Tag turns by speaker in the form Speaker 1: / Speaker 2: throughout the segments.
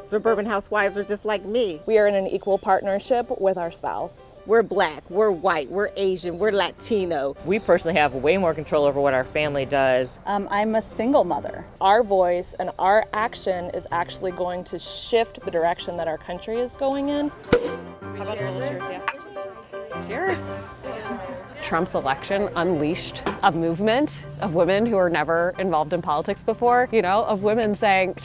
Speaker 1: suburban housewives are just like me.
Speaker 2: We are in an equal partnership with our spouse.
Speaker 1: We're Black, we're white, we're Asian, we're Latino.
Speaker 3: We personally have way more control over what our family does.
Speaker 4: I'm a single mother.
Speaker 2: Our voice and our action is actually going to shift the direction that our country is going in.
Speaker 5: How about a little cheers? Yeah. Cheers. Trump's election unleashed a movement of women who were never involved in politics before, of women saying,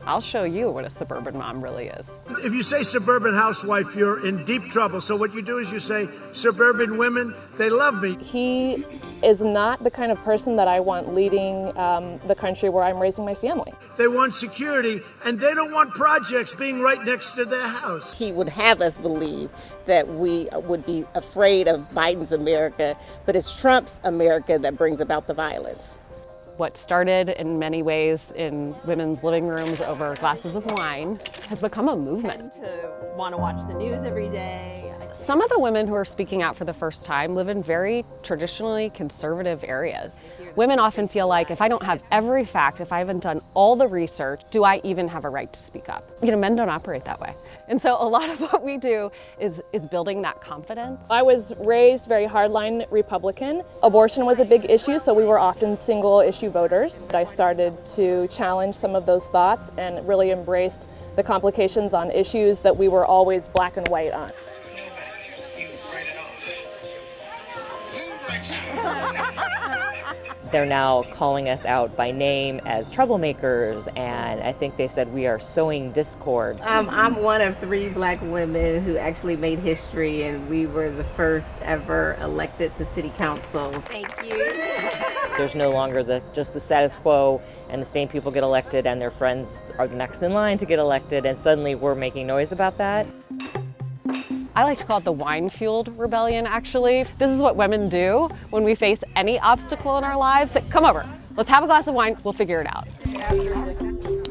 Speaker 5: I'll show you what a suburban mom really is.
Speaker 6: If you say suburban housewife, you're in deep trouble. So what you do is you say suburban women, they love me.
Speaker 2: He is not the kind of person that I want leading the country where I'm raising my family.
Speaker 6: They want security, and they don't want projects being right next to their house.
Speaker 1: He would have us believe that we would be afraid of Biden's America, but it's Trump's America that brings about the violence.
Speaker 5: What started in many ways in women's living rooms over glasses of wine has become a movement.
Speaker 7: To want to watch the news every day.
Speaker 5: Some of the women who are speaking out for the first time live in very traditionally conservative areas. Women often feel like if I don't have every fact, if I haven't done all the research, do I even have a right to speak up? Men don't operate that way. And so a lot of what we do is building that confidence.
Speaker 2: I was raised very hardline Republican. Abortion was a big issue, so we were often single issue voters. I started to challenge some of those thoughts and really embrace the complications on issues that we were always black and white on.
Speaker 3: They're now calling us out by name as troublemakers, and I think they said we are sowing discord.
Speaker 1: I'm one of 3 Black women who actually made history, and we were the first ever elected to city council. Thank you.
Speaker 3: There's no longer just the status quo, and the same people get elected and their friends are the next in line to get elected, and suddenly we're making noise about that.
Speaker 5: I like to call it the wine-fueled rebellion, actually. This is what women do when we face any obstacle in our lives. Come over, let's have a glass of wine, we'll figure it out.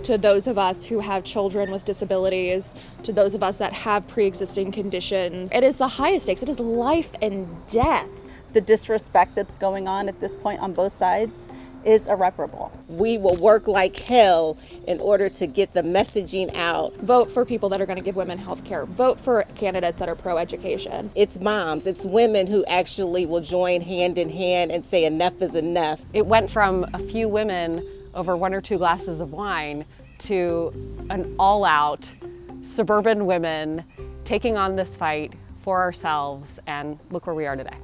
Speaker 8: To those of us who have children with disabilities, to those of us that have pre-existing conditions, it is the highest stakes. It is life and death.
Speaker 4: The disrespect that's going on at this point on both sides is irreparable.
Speaker 1: We will work like hell in order to get the messaging out.
Speaker 8: Vote for people that are going to give women health care. Vote for candidates that are pro-education.
Speaker 1: It's moms, it's women who actually will join hand in hand and say enough is enough.
Speaker 5: It went from a few women over 1 or 2 glasses of wine to an all-out suburban women taking on this fight for ourselves, and look where we are today.